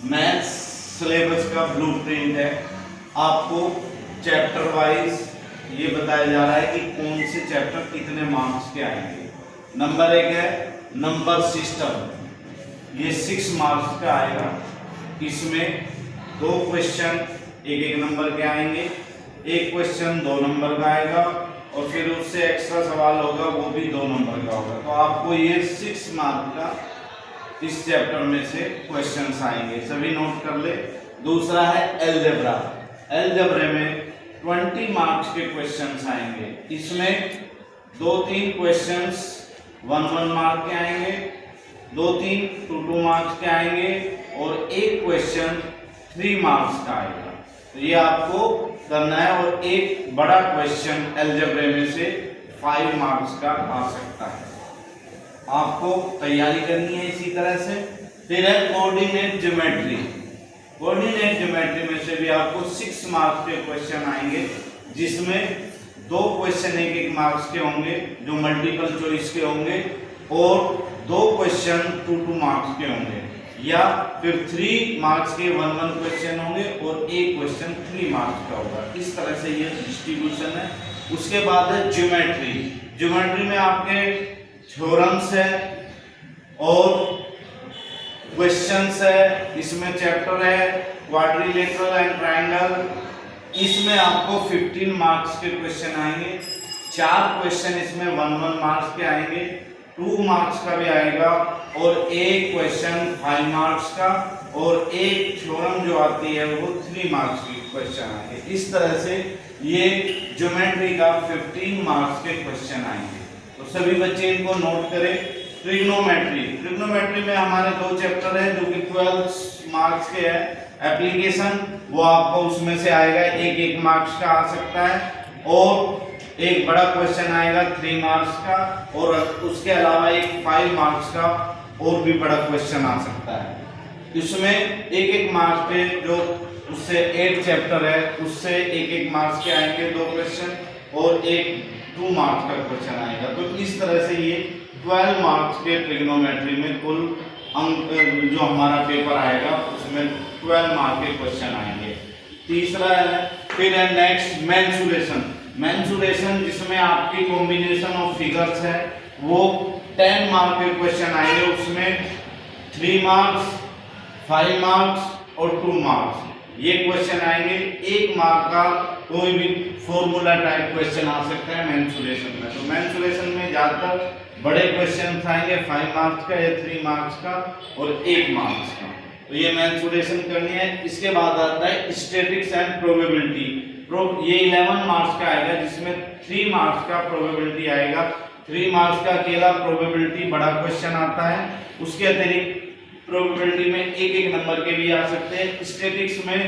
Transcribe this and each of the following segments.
Maths syllabus का blueprint है। आपको चैप्टर वाइज ये बताया जा रहा है कि कौन से चैप्टर कितने मार्क्स के आएंगे। नंबर 1 है नंबर सिस्टम, ये 6 मार्क्स का आएगा। इसमें 2 क्वेश्चन एक नंबर के आएंगे, एक क्वेश्चन 2 नंबर का आएगा और फिर उससे एक्स्ट्रा सवाल होगा वो भी 2 नंबर का होगा। तो आपको ये 6 मार्क का इस चैप्टर में से क्वेश्चंस आएंगे, सभी नोट कर ले। दूसरा है अलजेब्रा। अलजेब्रा में 20 मार्क्स के क्वेश्चंस आएंगे। इसमें 2-3 क्वेश्चंस 1-1 मार्क के आएंगे, 2-3 2-2 मार्क्स के आएंगे और एक क्वेश्चन 3 मार्क्स का आएगा। तो ये आपको करना है और एक बड़ा क्वेश्चन अलजेब्रा में से 5 मार्क्स का आ सकता है। आपको तैयारी करनी है इसी तरह से। फिर है कोऑर्डिनेट ज्योमेट्री। कोऑर्डिनेट ज्योमेट्री में से भी आपको 6 मार्क्स के क्वेश्चन आएंगे, जिसमें 2 क्वेश्चन 1-1 मार्क्स के होंगे जो मल्टीपल चॉइस के होंगे और 2 क्वेश्चन 2-2 मार्क्स के होंगे, या फिर 3 मार्क्स के 1-1 क्वेश्चन होंगे और एक क्वेश्चन 3 मार्क्स का होगा। इस तरह से ये डिस्ट्रीब्यूशन है। उसके बाद है ज्योमेट्री। ज्योमेट्री में आपके थ्योरम्स है और क्वेश्चंस है। इसमें चैप्टर है क्वाड्रिलेटरल एंड ट्रायंगल। इसमें आपको 15 मार्क्स के क्वेश्चन आएंगे। 4 क्वेश्चन इसमें 1-1 मार्क्स के आएंगे, 2 मार्क्स का भी आएगा और एक क्वेश्चन 5 मार्क्स का और एक थ्योरम जो आती है वो 3 मार्क्स की क्वेश्चन आएंगे। इस तरह से ये ज्योमेट्री का 15 मार्क्स के क्वेश्चन आएंगे। तो सभी बच्चे इनको नोट करें। ट्रिग्नोमेट्री। ट्रिग्नोमेट्री में हमारे 2 चैप्टर है जो कि 12 मार्क्स के है। एप्लीकेशन वो आपको उसमें से आएगा 1-1 मार्क्स का आ सकता है और एक बड़ा क्वेश्चन आएगा 3 मार्क्स का और उसके अलावा एक 5 मार्क्स का और भी बड़ा क्वेश्चन आ सकता है। इसमें 1-1 मार्क्स पे जो उससे 8 चैप्टर है उससे 1-1 मार्क्स के आएंगे 2 क्वेश्चन और एक 2 मार्क्स का क्वेश्चन आएगा। तो इस तरह से ये 12 मार्क्स के ट्रिग्नोमेट्री में कुल अंक जो हमारा पेपर आएगा उसमें 12 मार्क्स के क्वेश्चन आएंगे। तीसरा है फिर है नेक्स्ट मेंसुरेशन। मेंसुरेशन जिसमें आपकी कॉम्बिनेशन ऑफ फिगर्स है वो 10 मार्क के क्वेश्चन आएंगे। उसमें 3 मार्क्स 5 मार्क्स और 2 मार्क्स ये क्वेश्चन आएंगे। 1 मार्क का कोई भी फॉर्मूला टाइप क्वेश्चन आ सकता है मेंसुरेशन में। तो मेंसुरेशन में ज्यादातर बड़े क्वेश्चन आएंगे 5 मार्क्स का या 3 मार्क्स का और 1 मार्क्स का। तो ये मेंसुरेशन करनी है। इसके बाद आता है स्टैटिस्टिक्स एंड प्रोबेबिलिटी। ये 11 मार्क्स का आएगा जिसमें 3 मार्क्स का प्रोबेबिलिटी आएगा। 3 मार्क्स का अकेला प्रोबेबिलिटी बड़ा क्वेश्चन आता है। उसके अतिरिक्त प्रोबेबिलिटी में 1-1 नंबर के भी आ सकते हैं। स्टैटिस्टिक्स में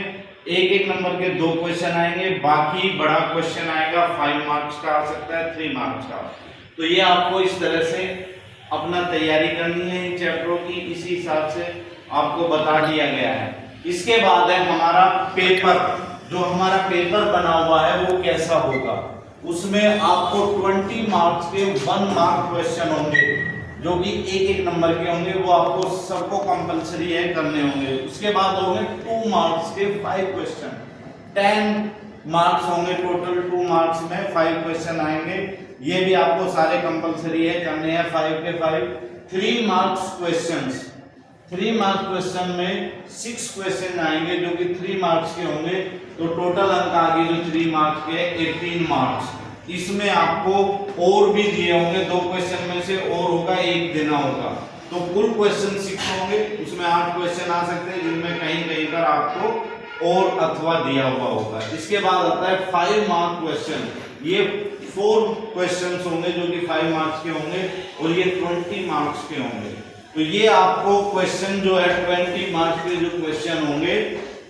1-1 नंबर के 2 क्वेश्चन आएंगे, बाकी बड़ा क्वेश्चन आएगा 5 मार्क्स का आ सकता है, 3 मार्क्स का। तो ये आपको इस तरह से अपना तैयारी करनी है इन चैप्टरों की, इसी हिसाब से आपको बता दिया गया है। इसके बाद है हमारा पेपर। जो हमारा पेपर बना हुआ है वो कैसा होगा, उसमें आपको 20 मार्क्स के 1 मार्क क्वेश्चन होंगे जो कि 1-1 नंबर के होंगे। वो आपको सबको कंपलसरी है करने होंगे। उसके बाद होंगे 2 मार्क्स के 5 क्वेश्चन। 10 मार्क्स होंगे टोटल। 2 मार्क्स में 5 क्वेश्चन आएंगे। ये भी आपको सारे कंपलसरी है करने हैं 5 के 5। 3 मार्क्स क्वेश्चंस। 3 मार्क्स क्वेश्चन में 6 क्वेश्चन आएंगे जो कि 3 मार्क्स के होंगे। तो टोटल अंक आ गए जो 3 मार्क्स के 18 मार्क्स। इसमें आपको और भी दिए होंगे, 2 क्वेश्चन में से और होगा, 1 देना होगा। तो कुल क्वेश्चन 6 होंगे। उसमें 8 क्वेश्चन आ सकते हैं जिनमें कहीं कहीं पर आपको और अथवा दिया हुआ होगा। इसके बाद आता है 5 मार्क क्वेश्चन। ये 4 क्वेश्चंस होंगे जो कि 5 मार्क्स के होंगे और ये 20 मार्क्स के होंगे। तो ये आपको क्वेश्चन जो है 20 मार्क्स के जो क्वेश्चन होंगे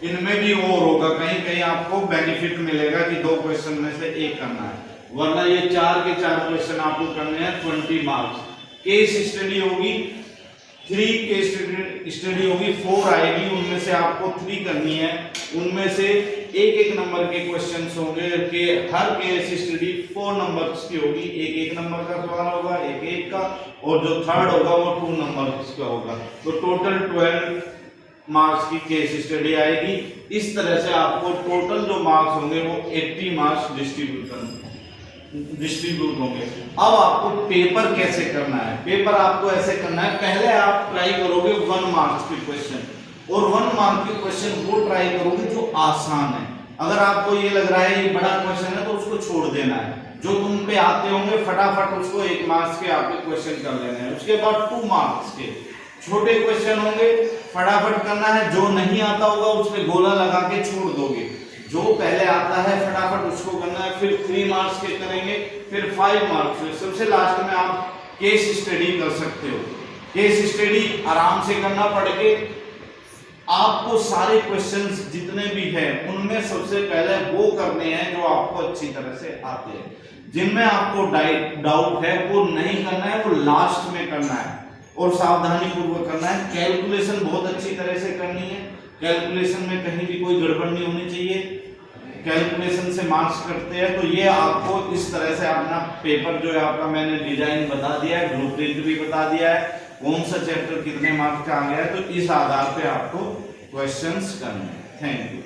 इनमें भी और होगा, कहीं कहीं आपको बेनिफिट मिलेगा कि 2 क्वेश्चन में से 1 करना है, वरना ये 4 के 4 क्वेश्चन आपको करने हैं 20 मार्क्स। केस स्टडी होगी 3 केस स्टडी होगी, 4 आएगी, उनमें से आपको 3 करनी है। उनमें से 1-1 नंबर के क्वेश्चंस होंगे कि हर केस स्टडी 4 नंबर्स की होगी। 1-1 नंबर का सवाल होगा, 1-1 का, और जो थर्ड होगा वो 2 नंबर्स का होगा। तो टोटल 12 मार्क्स की केस स्टडी आएगी। इस तरह से आपको टोटल जो मार्क्स होंगे वो 80 मार्क्स डिस्ट्रीब्यूट होंगे। अब आपको पेपर कैसे करना है? पेपर आपको ऐसे करना है, पहले आप ट्राई करोगे 1 मार्क्स के क्वेश्चन, और 1 मार्क के क्वेश्चन वो ट्राई करोगे जो आसान है। अगर आपको ये लग रहा है ये बड़ा क्वेश्चन है तो उसको छोड़ देना है, जो तुम पे आते होंगे फटाफट उसको 1 मार्क्स के आपके क्वेश्चन कर लेने हैं। उसके बाद 2 मार्क्स के छोटे क्वेश्चन होंगे, फटाफट करना है। जो नहीं आता होगा उस पे गोला लगा के छोड़ दोगे, जो पहले आता है फटाफट उसको करना है। फिर 3 मार्क्स के करेंगे, फिर 5 मार्क्स के। सबसे लास्ट में आप केस स्टडी कर सकते हो। केस स्टडी आराम से करना पढ़ के। आपको सारे क्वेश्चंस जितने भी हैं उनमें सबसे पहले वो करने हैं जो आपको अच्छी तरह से आते हैं। जिनमें आपको डाउट है वो नहीं करना है, वो लास्ट में करना है और सावधानी पूर्वक करना है। कैलकुलेशन बहुत अच्छी तरह से करनी है, कैलकुलेशन में कहीं भी कोई गड़बड़ नहीं होनी चाहिए। कैलकुलेशन से मार्क्स करते हैं तो ये आपको इस तरह से अपना पेपर जो है आपका मैंने डिजाइन बता दिया है, ब्लूप्रिंट भी बता दिया है, कौन सा चैप्टर कितने मार्क्स का आ गया है। तो इस आधार पे आपको क्वेश्चंस करने हैं। Thank you.